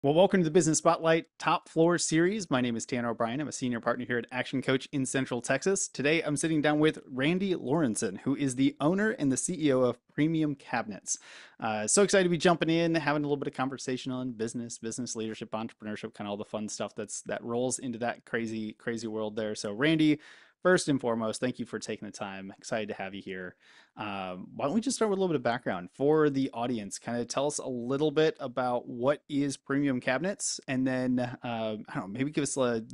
Well, welcome to the Business Spotlight Top Floor Series. My name is Tanner O'Brien. I'm a senior partner here at Action Coach in Central Texas. Today, I'm sitting down with Randy Lorensen, who is the owner and the CEO of Premium Cabinets. So excited to be jumping in, having a little bit of conversation on business leadership, entrepreneurship, kind of all the fun stuff that rolls into that crazy world there. So, Randy, first and foremost, thank you for taking the time. Excited to have you here. Why don't we just start with a little bit of background for the audience? Kind of tell us a little bit about what is Premium Cabinets, and then I don't know, maybe give us a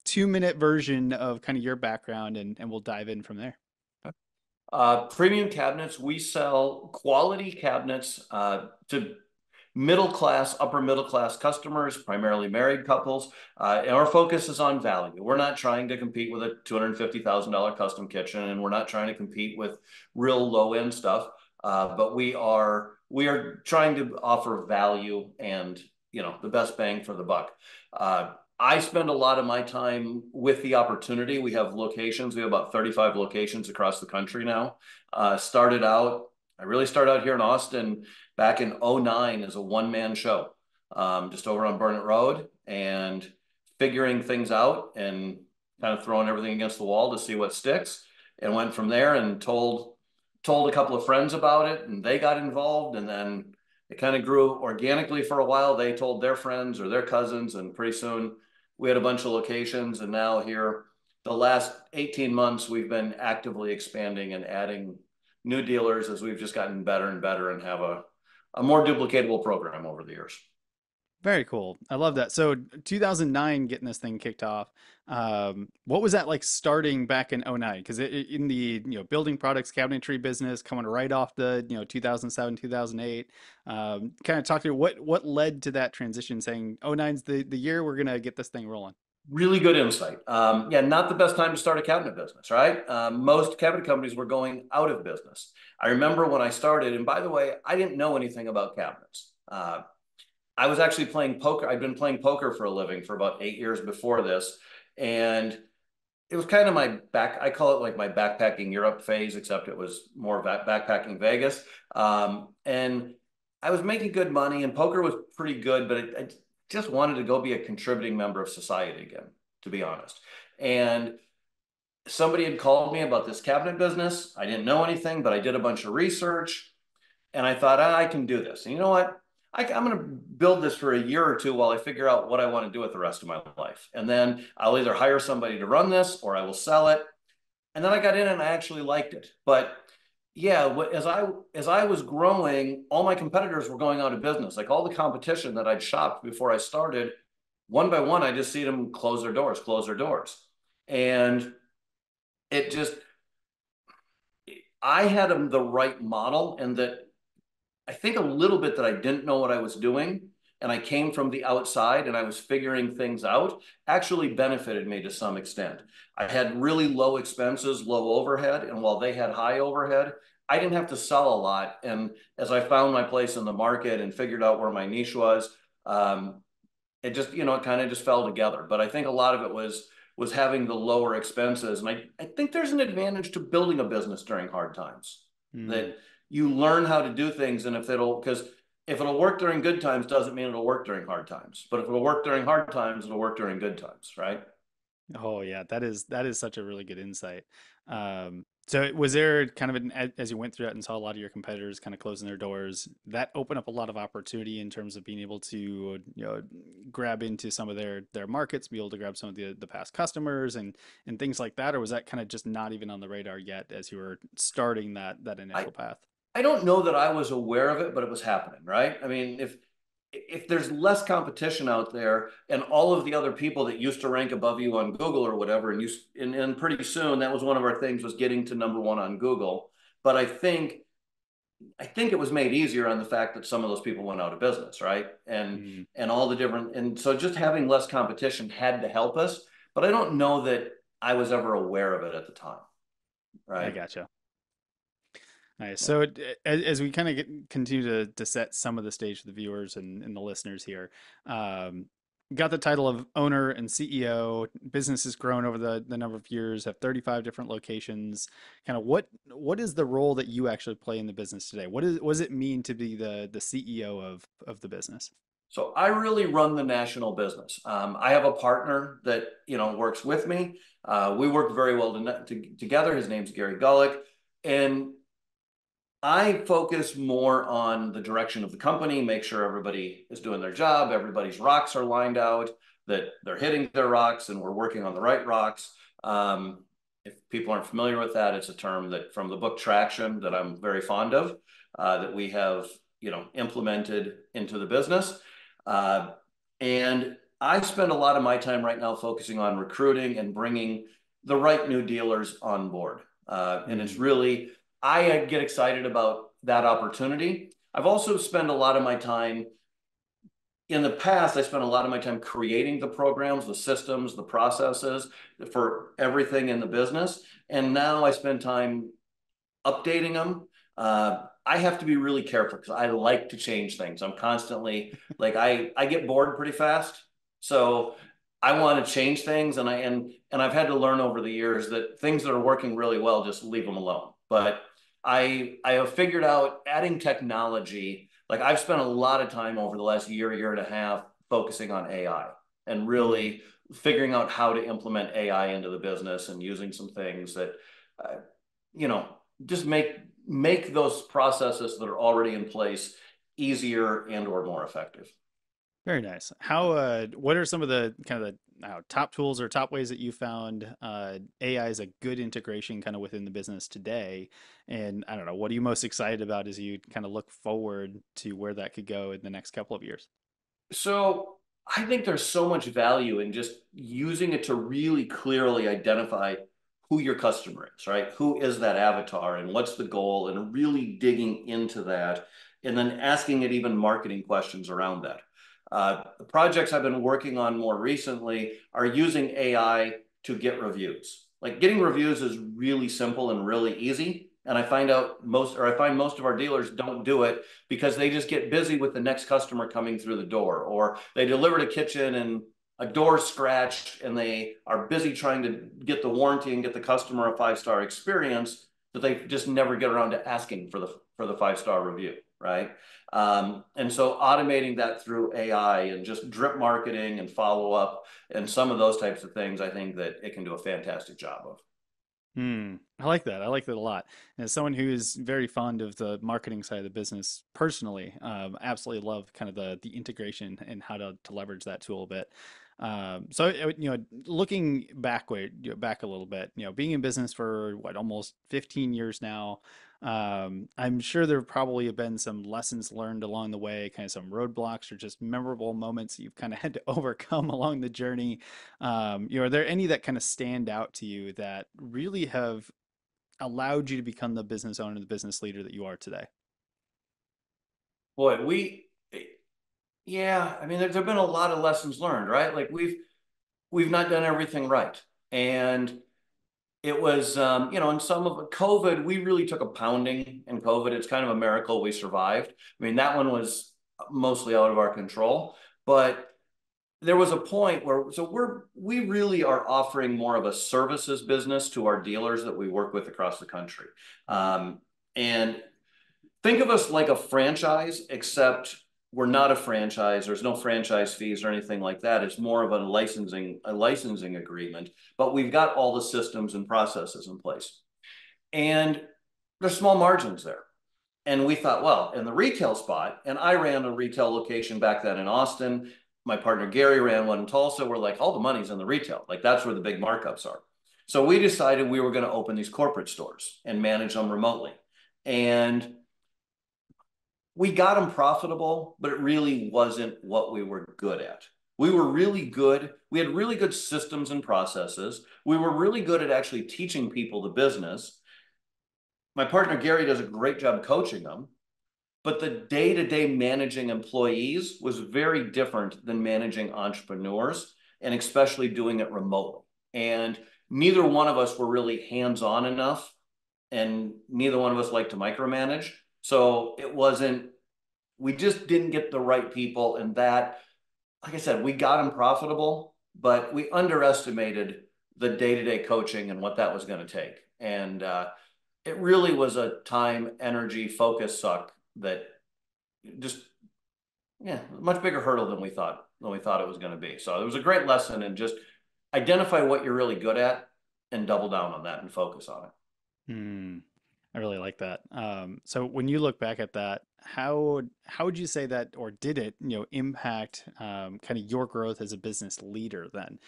2 minute version of kind of your background, and we'll dive in from there. Premium cabinets, we sell quality cabinets to middle class, upper middle class customers, primarily married couples. And our focus is on value. We're not trying to compete with a $250,000 custom kitchen, and we're not trying to compete with real low end stuff. But we are trying to offer value and the best bang for the buck. I spend a lot of my time with the opportunity. We have locations. We have about 35 locations across the country now. I really started out here in Austin back in '09 as a one-man show, just over on Burnett Road, and figuring things out and kind of throwing everything against the wall to see what sticks, and went from there and told a couple of friends about it, and they got involved, and then it kind of grew organically for a while. They told their friends or their cousins, and pretty soon we had a bunch of locations. And now here, the last 18 months, we've been actively expanding and adding new dealers as we've just gotten better and better and have a more duplicatable program over the years. Very cool. I love that. So 2009, getting this thing kicked off. What was that like starting back in '09? Because in the building products cabinetry business, coming right off the 2007 2008. Kind of talk through what led to that transition, saying '09's the year we're gonna get this thing rolling. Really good insight. Yeah, not the best time to start a cabinet business, right? Most cabinet companies were going out of business. I remember when I started, and by the way, I didn't know anything about cabinets. I was actually playing poker. I'd been playing poker for a living for about 8 years before this. And it was kind of I call it like my backpacking Europe phase, except it was more backpacking Vegas. And I was making good money, and poker was pretty good, but I just wanted to go be a contributing member of society again, to be honest. And somebody had called me about this cabinet business. I didn't know anything, but I did a bunch of research, and I thought, I can do this. And you know what? I'm going to build this for a year or two while I figure out what I want to do with the rest of my life. And then I'll either hire somebody to run this or I will sell it. And then I got in and I actually liked it. But yeah, as I was growing, all my competitors were going out of business. Like all the competition that I'd shopped before I started, one by one, I just see them close their doors. And it just, I had the right model, and that I think a little bit that I didn't know what I was doing, and I came from the outside and I was figuring things out, actually benefited me to some extent. I had really low expenses, low overhead, and while they had high overhead, I didn't have to sell a lot. And as I found my place in the market and figured out where my niche was, it just, it kind of just fell together. But I think a lot of it was having the lower expenses. And I think there's an advantage to building a business during hard times, Mm. that you learn how to do things. And because if it'll work during good times, doesn't mean it'll work during hard times. But if it'll work during hard times, it'll work during good times, right? Oh yeah, that is such a really good insight. So was there kind of as you went through it and saw a lot of your competitors kind of closing their doors, that opened up a lot of opportunity in terms of being able to grab into some of their markets, be able to grab some of the past customers and things like that, or was that kind of just not even on the radar yet as you were starting that I, initial path? I don't know that I was aware of it, but it was happening, right? I mean, if there's less competition out there, and all of the other people that used to rank above you on Google or whatever, and pretty soon that was one of our things, was getting to number one on Google. But I think it was made easier on the fact that some of those people went out of business, right? Mm, And all the different, and so just having less competition had to help us. But I don't know that I was ever aware of it at the time, I right? gotcha. Nice. Yeah. So as we kind of continue to set some of the stage for the viewers and the listeners here, um, got the title of owner and CEO. Business has grown over the number of years, have 35 different locations. Kind of what is the role that you actually play in the business today? What does it mean to be the CEO of the business? So I really run the national business. I have a partner that works with me. We work very well together. His name's Gary Gullick, and I focus more on the direction of the company, make sure everybody is doing their job, everybody's rocks are lined out, that they're hitting their rocks, and we're working on the right rocks. If people aren't familiar with that, it's a term that from the book Traction that I'm very fond of, that we have implemented into the business. And I spend a lot of my time right now focusing on recruiting and bringing the right new dealers on board. And it's Mm. really, I get excited about that opportunity. I've also spent a lot of my time in the past, I spent a lot of my time creating the programs, the systems, the processes for everything in the business. And now I spend time updating them. I have to be really careful because I like to change things. I'm constantly like I get bored pretty fast, so I want to change things, and I've had to learn over the years that things that are working really well, just leave them alone. But I have figured out adding technology. Like I've spent a lot of time over the last year and a half focusing on AI and Mm. really figuring out how to implement AI into the business and using some things that uh, you know just make those processes that are already in place easier and or more effective. Very nice. How, what are some of the kind of the top tools or top ways that you found AI is a good integration kind of within the business today? And I don't know, what are you most excited about as you kind of look forward to where that could go in the next couple of years? So I think there's so much value in just using it to really clearly identify who your customer is, right? Who is that avatar and what's the goal, and really digging into that and then asking it even marketing questions around that. The projects I've been working on more recently are using AI to get reviews. Like getting reviews is really simple and really easy. And I find most of our dealers don't do it because they just get busy with the next customer coming through the door, or they delivered a kitchen and a door scratched and they are busy trying to get the warranty and get the customer a 5-star experience, that they just never get around to asking for the 5-star review, right? And so automating that through AI and just drip marketing and follow up and some of those types of things, I think that it can do a fantastic job of. Hmm. I like that. I like that a lot. And as someone who is very fond of the marketing side of the business personally, absolutely love kind of the integration and how to leverage that tool a bit. So looking backward, back a little bit, being in business for what almost 15 years now, I'm sure there probably have been some lessons learned along the way, kind of some roadblocks or just memorable moments that you've kind of had to overcome along the journey. Are there any that kind of stand out to you that really have allowed you to become the business owner, the business leader that you are today? Boy, yeah, I mean, there've been a lot of lessons learned, right? Like we've not done everything right. And it was, in some of COVID, we really took a pounding in COVID. It's kind of a miracle we survived. I mean, that one was mostly out of our control, but there was a point where, so we really are offering more of a services business to our dealers that we work with across the country. Mm. And think of us like a franchise, except we're not a franchise. There's no franchise fees or anything like that. It's more of a licensing agreement, but we've got all the systems and processes in place. And there's small margins there. And we thought, well, in the retail spot, and I ran a retail location back then in Austin. My partner Gary ran one in Tulsa. We're like, all the money's in the retail. Like that's where the big markups are. So we decided we were going to open these corporate stores and manage them remotely. And we got them profitable, but it really wasn't what we were good at. We were really good. We had really good systems and processes. We were really good at actually teaching people the business. My partner Gary does a great job coaching them, but the day-to-day managing employees was very different than managing entrepreneurs, and especially doing it remotely. And neither one of us were really hands-on enough, and neither one of us liked to micromanage. So it wasn't, we just didn't get the right people. And that, like I said, we got them profitable, but we underestimated the day-to-day coaching and what that was going to take. And it really was a time, energy, focus suck that just yeah, much bigger hurdle than we thought it was going to be. So it was a great lesson and just identify what you're really good at and double down on that and focus on it. Hmm. I really like that. So when you look back at that, how would you say that, or did it, impact kind of your growth as a business leader then?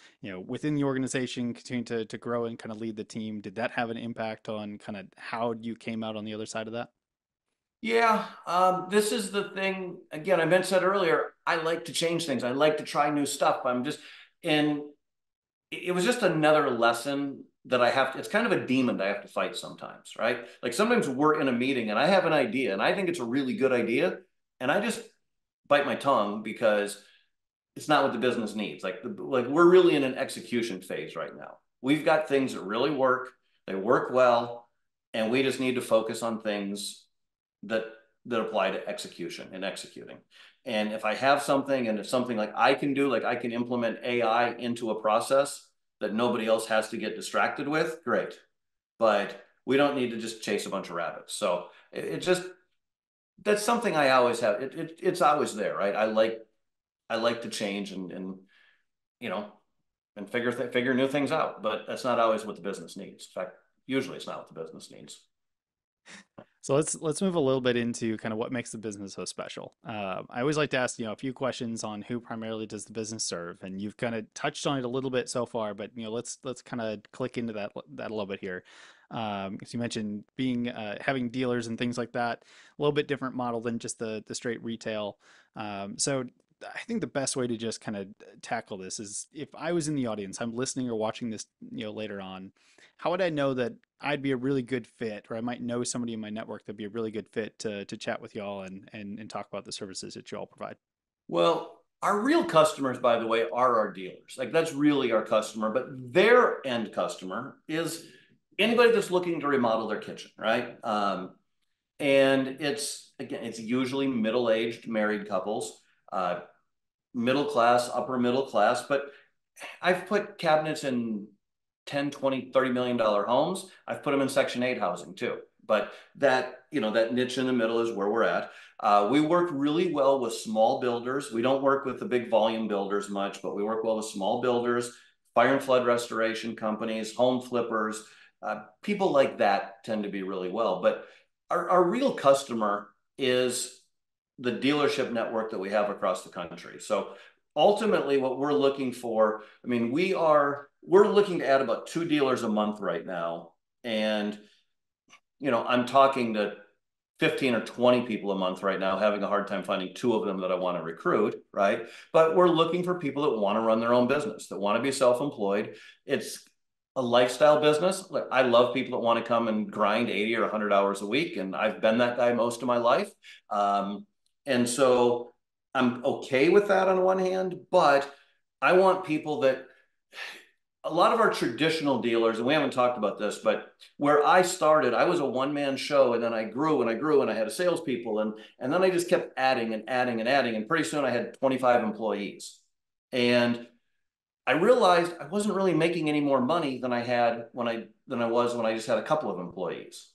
Within the organization, continue to grow and kind of lead the team. Did that have an impact on kind of how you came out on the other side of that? Yeah, this is the thing. Again, I said earlier, I like to change things. I like to try new stuff. And it was just another lesson that I have to, it's kind of a demon that I have to fight sometimes, right? Like sometimes we're in a meeting and I have an idea and I think it's a really good idea. And I just bite my tongue because it's not what the business needs. Like we're really in an execution phase right now. We've got things that really work, they work well, and we just need to focus on things that that apply to execution and executing. And if I have something and it's something like I can do, like I can implement AI into a process that nobody else has to get distracted with, great. But we don't need to just chase a bunch of rabbits. So it just that's something I always have. It's always there, right? I like to change and you know and figure new things out, but that's not always what the business needs. In fact, usually it's not what the business needs. So let's move a little bit into kind of what makes the business so special. I always like to ask, a few questions on who primarily does the business serve, and you've kind of touched on it a little bit so far, but let's kind of click into that a little bit here. Because you mentioned being having dealers and things like that, a little bit different model than just the straight retail. So I think the best way to just kind of tackle this is if I was in the audience, I'm listening or watching this, later on, how would I know that I'd be a really good fit, or I might know somebody in my network that'd be a really good fit to chat with y'all and talk about the services that you all provide? Well, our real customers, by the way, are our dealers. Like that's really our customer, but their end customer is anybody that's looking to remodel their kitchen, right? And it's usually middle-aged married couples, uh, middle class, upper middle class, but I've put cabinets in 10, 20, $30 million homes. I've put them in Section 8 housing too. But that niche in the middle is where we're at. We work really well with small builders. We don't work with the big volume builders much, but we work well with small builders, fire and flood restoration companies, home flippers. People like that tend to be really well. But our real customer is the dealership network that we have across the country. So ultimately what we're looking for, I mean, we're looking to add about 2 dealers a month right now. And, I'm talking to 15 or 20 people a month right now, having a hard time finding 2 of them that I want to recruit, right? But we're looking for people that want to run their own business, that want to be self-employed. It's a lifestyle business. Like, I love people that want to come and grind 80 or 100 hours a week. And I've been that guy most of my life. And so I'm okay with that on one hand, but I want people that a lot of our traditional dealers, and we haven't talked about this, but where I started, I was a one-man show, and then I grew and I grew, and I had salespeople, and then I just kept adding and adding and adding, and pretty soon I had 25 employees, and I realized I wasn't really making any more money than I was when I just had a couple of employees,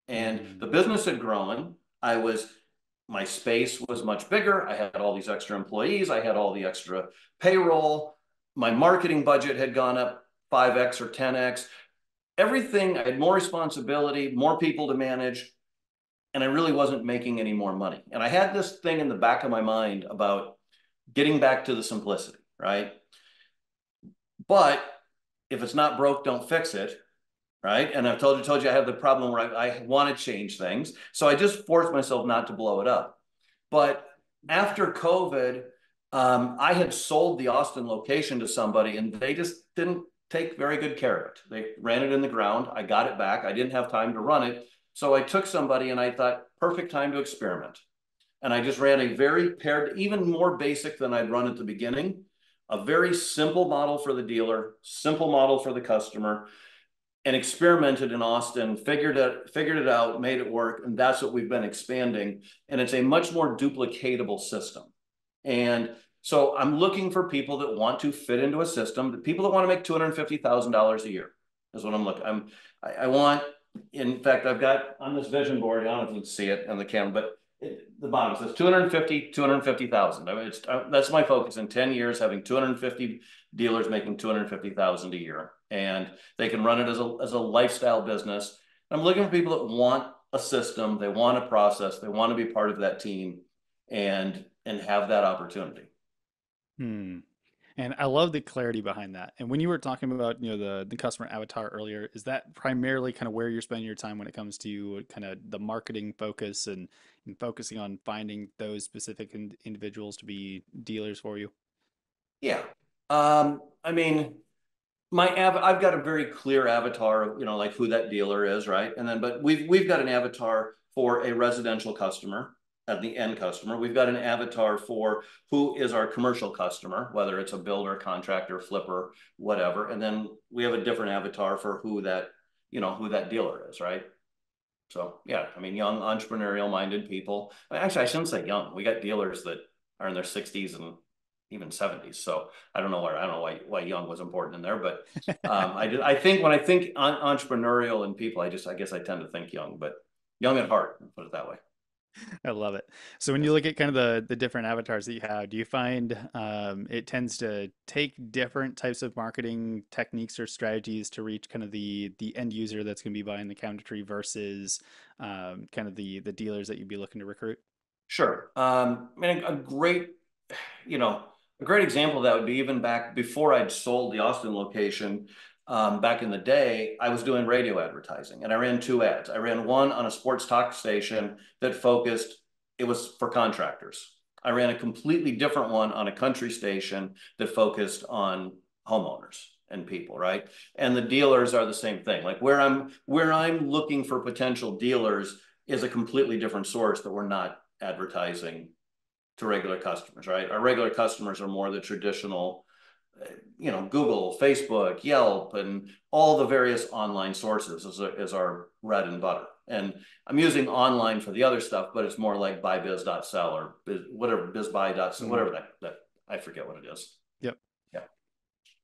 and Mm. the business had grown. My space was much bigger. I had all these extra employees. I had all the extra payroll. My marketing budget had gone up 5x or 10x. Everything, I had more responsibility, more people to manage, and I really wasn't making any more money. And I had this thing in the back of my mind about getting back to the simplicity, right? But if it's not broke, don't fix it, right? And I've told you I have the problem where I want to change things. So I just forced myself not to blow it up. But after COVID, I had sold the Austin location to somebody and they just didn't take very good care of it. They ran it in the ground. I got it back. I didn't have time to run it. So I took somebody and I thought, perfect time to experiment. And I just ran a very paired, even more basic than I'd run at the beginning, a very simple model for the dealer, simple model for the customer, and experimented in Austin, figured it out, made it work, and that's what we've been expanding. And it's a much more duplicatable system. And so I'm looking for people that want to fit into a system, that people that want to make $250,000 a year is what I'm looking. I want, in fact, I've got on this vision board, I don't know if you can see it on the camera, but The bottom says 250, 250,000. I mean, that's my focus in 10 years, having 250 dealers making 250,000 a year. And they can run it as a lifestyle business. I'm looking for people that want a system, they want a process, they want to be part of that team and have that opportunity. Hmm. And I love the clarity behind that. And when you were talking about, the customer avatar earlier, is that primarily kind of where you're spending your time when it comes to kind of the marketing focus and focusing on finding those specific individuals to be dealers for you? Yeah. I mean, I've got a very clear avatar of, like who that dealer is, right? And then but we've got an avatar for a residential customer at the end customer. We've got an avatar for who is our commercial customer, whether it's a builder, contractor, flipper, whatever. And then we have a different avatar for who that dealer is, right? So yeah, I mean, young entrepreneurial minded people. Actually, I shouldn't say young. We got dealers that are in their 60s and even 70s. So I don't know why young was important in there, but I think when I think entrepreneurial and people, I guess I tend to think young, but young at heart, put it that way. I love it. So when you Yes. look at kind of the different avatars that you have, do you find it tends to take different types of marketing techniques or strategies to reach kind of the end user that's going to be buying the cabinetry versus kind of the dealers that you'd be looking to recruit? Sure. I mean, you know, a great example of that would be even back before I'd sold the Austin location. Back in the day, I was doing radio advertising and I ran two ads. I ran one on a sports talk station that focused, it was for contractors. I ran a completely different one on a country station that focused on homeowners and people, right? And the dealers are the same thing. Like where I'm looking for potential dealers is a completely different source that we're not advertising to regular customers, right? Our regular customers are more the traditional, Google, Facebook, Yelp, and all the various online sources is our bread and butter. And I'm using online for the other stuff, but it's more like buybiz.sell or whatever, bizbuy.sell, Mm, whatever that I forget what it is. yep. Yeah.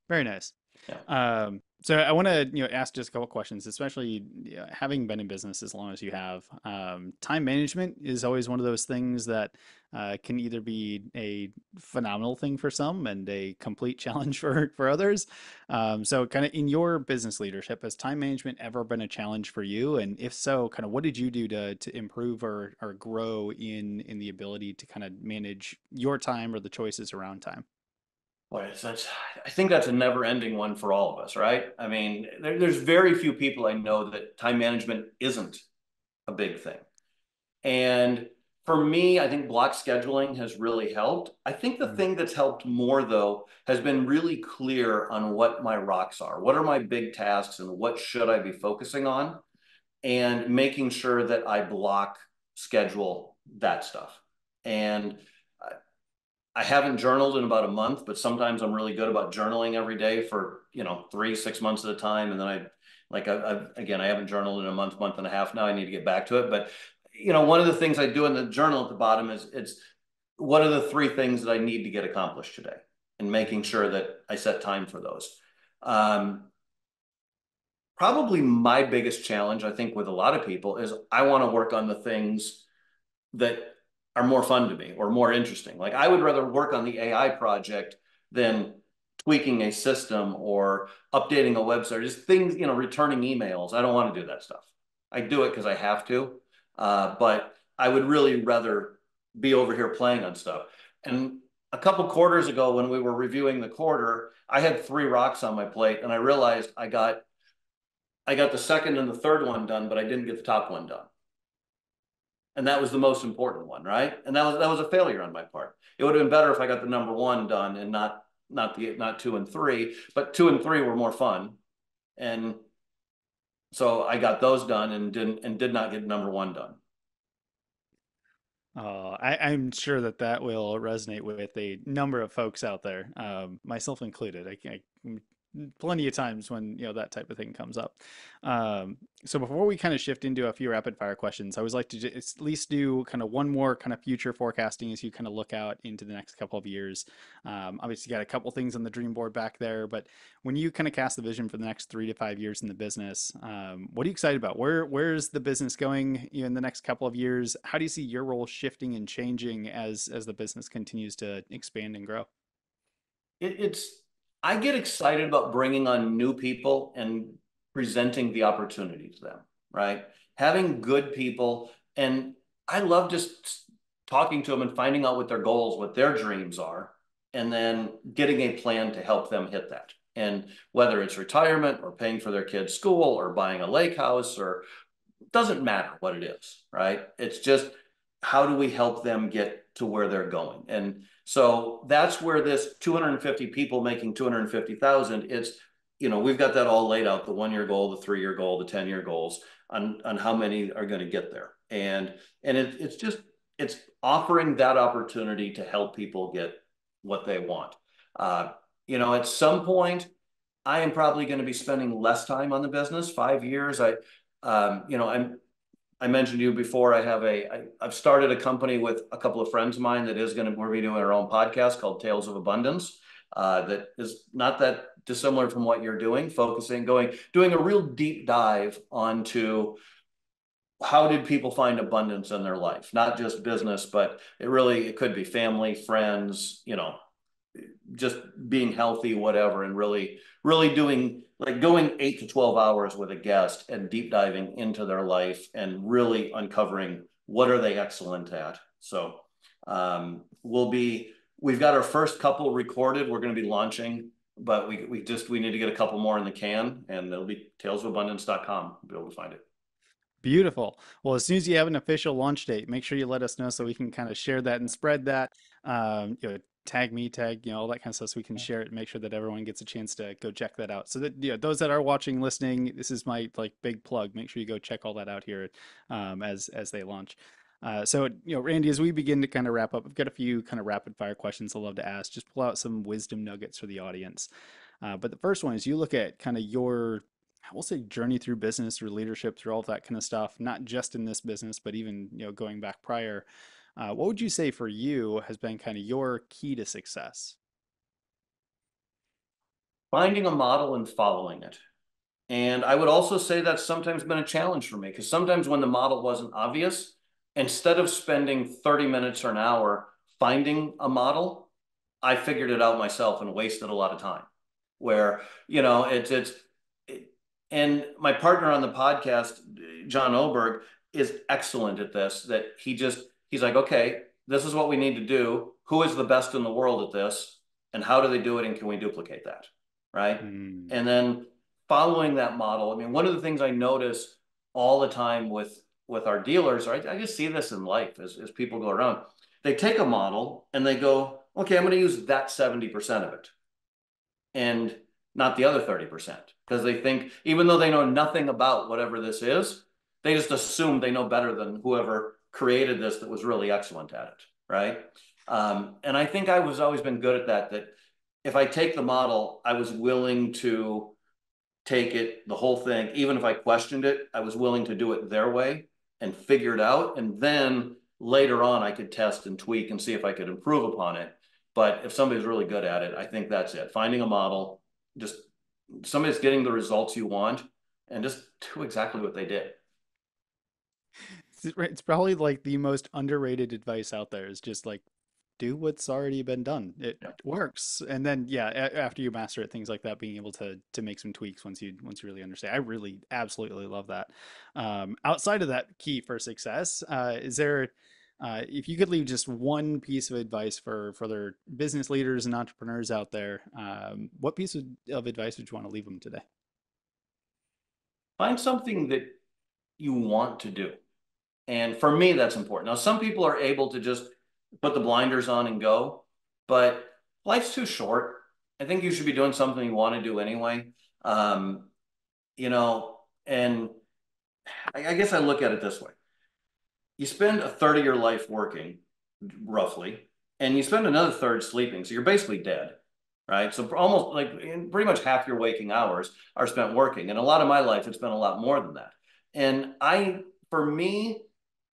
Very nice. Yeah. So I want to, ask just a couple questions, especially having been in business as long as you have. Time management is always one of those things that can either be a phenomenal thing for some and a complete challenge for others. So, kind of in your business leadership, has time management ever been a challenge for you? And if so, kind of what did you do to improve or grow in the ability to kind of manage your time or the choices around time? Boy, I think that's a never ending one for all of us, right? I mean, there's very few people I know that time management isn't a big thing. And for me, I think block scheduling has really helped. I think the Mm, thing that's helped more, though, has been really clear on what my rocks are. What are my big tasks and what should I be focusing on? And making sure that I block schedule that stuff. And I haven't journaled in about a month, but sometimes I'm really good about journaling every day for 3, 6 months at a time, and then again, I haven't journaled in a month and a half now. I need to get back to it, but one of the things I do in the journal at the bottom is it's what are the three things that I need to get accomplished today, and making sure that I set time for those. Um, Probably my biggest challenge, I think, with a lot of people is I want to work on the things that are more fun to me or more interesting. Like I would rather work on the AI project than tweaking a system or updating a website, just things, returning emails. I don't want to do that stuff. I do it because I have to, but I would really rather be over here playing on stuff. And a couple quarters ago, when we were reviewing the quarter, I had 3 rocks on my plate, and I realized I got the second and the third one done, but I didn't get the top one done, and that was the most important one, right? And that was a failure on my part. It would have been better if I got the number one done and not 2 and 3, but 2 and 3 were more fun, and so I got those done and did not get number one done. I'm sure that will resonate with a number of folks out there, myself included. plenty of times when that type of thing comes up. So before we kind of shift into a few rapid fire questions, I always like to just at least do kind of one more kind of future forecasting as you kind of look out into the next couple of years. Obviously, you got a couple things on the dream board back there, but when you kind of cast the vision for the next 3 to 5 years in the business, what are you excited about? Where's the business going in the next couple of years? How do you see your role shifting and changing as the business continues to expand and grow? It's I get excited about bringing on new people and presenting the opportunity to them, right? Having good people, and I love just talking to them and finding out what their goals, what their dreams are, and then getting a plan to help them hit that. And whether it's retirement or paying for their kids' school or buying a lake house or doesn't matter what it is, right? It's just how do we help them get to where they're going? And so that's where this 250 people making 250,000, it's, we've got that all laid out, the 1 year goal, the 3 year goal, the 10 year goals on how many are going to get there. And it's just, it's offering that opportunity to help people get what they want. Uh, at some point, I am probably going to be spending less time on the business. 5 years, I mentioned to you before, I've started a company with a couple of friends of mine that is going to, we're be doing our own podcast called Tales of Abundance. That is not that dissimilar from what you're doing, doing a real deep dive onto how did people find abundance in their life, not just business, but it could be family, friends, just being healthy, whatever, and really doing like going 8 to 12 hours with a guest and deep diving into their life and really uncovering what are they excellent at. So we've got our first couple recorded. We're going to be launching, but we need to get a couple more in the can, and it'll be talesofabundance.com. You'll be able to find it. Beautiful. Well, as soon as you have an official launch date, make sure you let us know so we can kind of share that and spread that. Tag me, tag, all that kind of stuff so we can share it and make sure that everyone gets a chance to go check that out. So that, those that are watching, listening, this is my like big plug. Make sure you go check all that out here as they launch. Randy, as we begin to kind of wrap up, I've got a few kind of rapid fire questions I'd love to ask. Just pull out some wisdom nuggets for the audience. But the first one is you look at kind of your I will say journey through business, through leadership, through all that kind of stuff, not just in this business, but even going back prior. What would you say for you has been kind of your key to success? Finding a model and following it. And I would also say that's sometimes been a challenge for me because sometimes when the model wasn't obvious, instead of spending 30 minutes or an hour finding a model, I figured it out myself and wasted a lot of time. Where, and my partner on the podcast, John Oberg, is excellent at this. That he's like, okay, this is what we need to do. Who is the best in the world at this? And how do they do it? And can we duplicate that? Right. Mm. And then following that model, I mean, one of the things I notice all the time with our dealers, I just see this in life as people go around, they take a model and they go, okay, I'm going to use that 70% of it and not the other 30%. Because they think, even though they know nothing about whatever this is, they just assume they know better than whoever created this that was really excellent at it, right? And I think I was always been good at that if I take the model, I was willing to take it, the whole thing, even if I questioned it, I was willing to do it their way and figure it out. And then later on, I could test and tweak and see if I could improve upon it. But if somebody's really good at it, I think that's it. Finding a model, just somebody's getting the results you want, and just do exactly what they did. It's probably like the most underrated advice out there is just like do what's already been done. It Yeah. works. And then yeah, after you master it, things like that, being able to make some tweaks once you really understand. I really absolutely love that. Outside of that key for success, is there if you could leave just one piece of advice for their business leaders and entrepreneurs out there, what piece of advice would you want to leave them today? Find something that you want to do. And for me, that's important. Now, some people are able to just put the blinders on and go, but life's too short. I think you should be doing something you want to do anyway. Um, and I guess I look at it this way. You spend a third of your life working, roughly, and you spend another third sleeping. So you're basically dead. right? So almost like pretty much half your waking hours are spent working. And a lot of my life, it's been a lot more than that. And for me,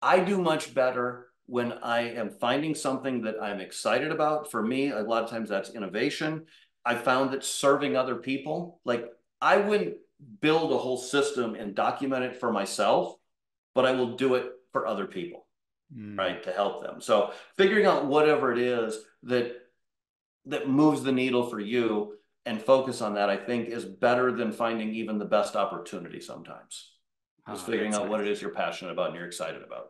I do much better when I am finding something that I'm excited about. For me, a lot of times that's innovation. I found that serving other people, like I wouldn't build a whole system and document it for myself, but I will do it for other people, Mm. right, to help them. So figuring out whatever it is that moves the needle for you and focus on that, I think, is better than finding even the best opportunity sometimes. Is Ah, figuring that's out what it nice. is you're passionate about and you're excited about.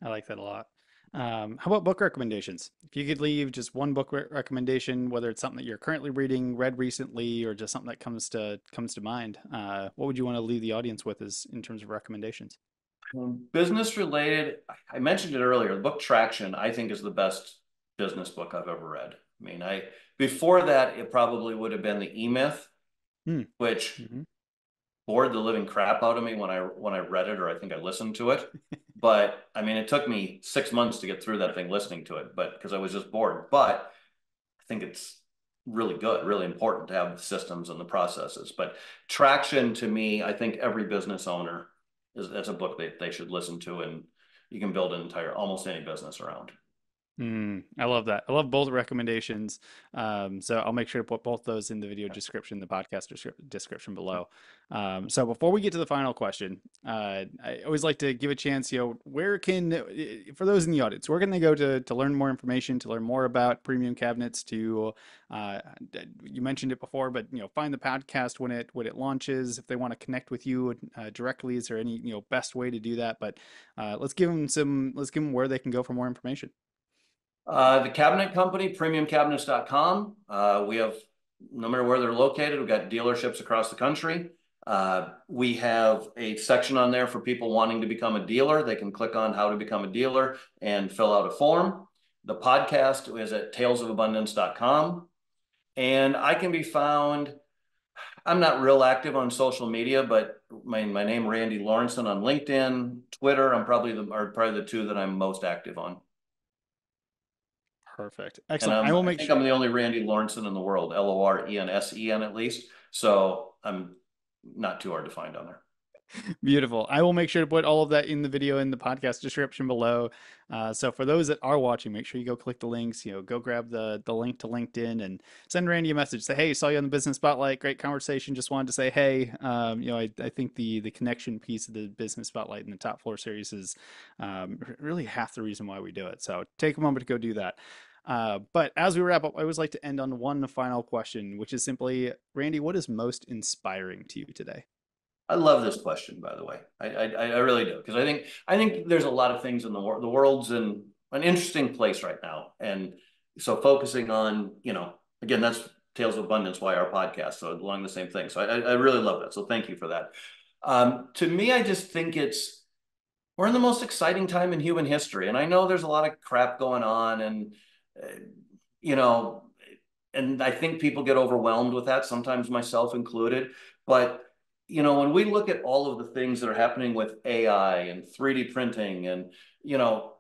I like that a lot. How about book recommendations? If you could leave just one book recommendation, whether it's something that you're currently reading, read recently, or just something that comes to mind, what would you want to leave the audience with as in terms of recommendations? Business related, I mentioned it earlier. The book Traction, I think, is the best business book I've ever read. I mean, I before that, it probably would have been The E-Myth, Hmm. which Hmm. bored the living crap out of me when I read it, or I think I listened to it. But I mean, it took me 6 months to get through that thing listening to it, but because I was just bored. But I think it's really good, really important to have the systems and the processes. But Traction, to me, I think every business owner is that's a book that they should listen to, and you can build an entire almost any business around. I love that. I love both recommendations. So I'll make sure to put both those in the video description, the podcast description below. So before we get to the final question, I always like to give a chance, where can, for those in the audience, where can they go to learn more information, to learn more about premium cabinets, uh, you mentioned it before, but, find the podcast when it launches, if they want to connect with you directly, is there any, best way to do that? But let's give them where they can go for more information. The cabinet company, premiumcabinets.com. We have, no matter where they're located, we've got dealerships across the country. We have a section on there for people wanting to become a dealer. They can click on how to become a dealer and fill out a form. The podcast is at talesofabundance.com. And I can be found, I'm not real active on social media, but my name, Randy Lorensen, on LinkedIn, Twitter, are probably the two that I'm most active on. Perfect. And Excellent. I will I make think sure. I'm the only Randy Lorensen in the world, Lorensen at least. So I'm not too hard to find on there. Beautiful. I will make sure to put all of that in the video in the podcast description below. So for those that are watching, make sure you go click the links. Go grab the link to LinkedIn and send Randy a message. Say, hey, saw you on the Business Spotlight. Great conversation. Just wanted to say, hey, I think the connection piece of the Business Spotlight and the Top Floor series is really half the reason why we do it. So take a moment to go do that. But as we wrap up, I always like to end on one final question, which is simply, Randy, what is most inspiring to you today? I love this question, by the way. I really do, because I think there's a lot of things in the world. The world's in an interesting place right now, and so focusing on, again, that's Tales of Abundance, why our podcast, so along the same thing. So I really love that. So thank you for that. To me, I just think we're in the most exciting time in human history, and I know there's a lot of crap going on, and uh, you know, and I think people get overwhelmed with that, sometimes myself included. But when we look at all of the things that are happening with AI and 3D printing, and you know,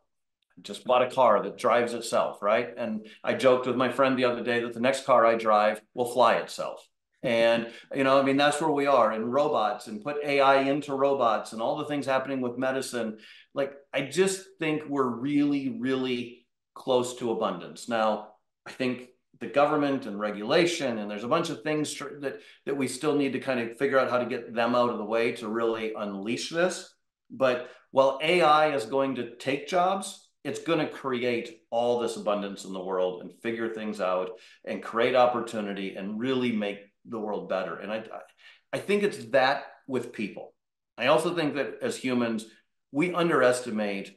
just bought a car that drives itself, right? And I joked with my friend the other day that the next car I drive will fly itself. And, I mean, that's where we are in robots and put AI into robots and all the things happening with medicine. Like, I just think we're really, really close to abundance. Now, I think the government and regulation, and there's a bunch of things that we still need to kind of figure out how to get them out of the way to really unleash this. But while AI is going to take jobs, it's going to create all this abundance in the world and figure things out and create opportunity and really make the world better. And I think it's that with people. I also think that as humans, we underestimate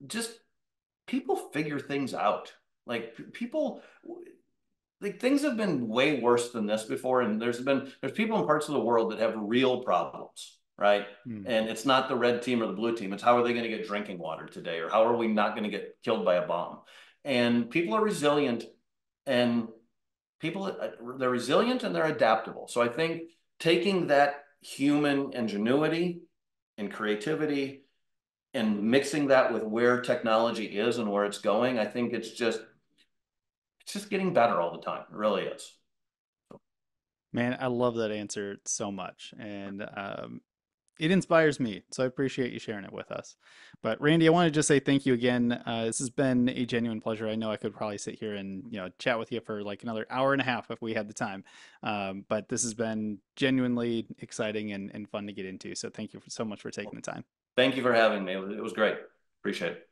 just people figure things out. Like people, like things have been way worse than this before, and there's people in parts of the world that have real problems, right? Hmm. And it's not the red team or the blue team. It's how are they going to get drinking water today, or how are we not going to get killed by a bomb? And people are resilient, and people they're resilient and they're adaptable. So I think taking that human ingenuity and creativity and mixing that with where technology is and where it's going, I think it's just getting better all the time. It really is. Man, I love that answer so much. And it inspires me. So I appreciate you sharing it with us. But Randy, I want to just say thank you again. This has been a genuine pleasure. I know I could probably sit here and chat with you for like another hour and a half if we had the time. But this has been genuinely exciting and fun to get into. So thank you so much for taking the time. Thank you for having me. It was great. Appreciate it.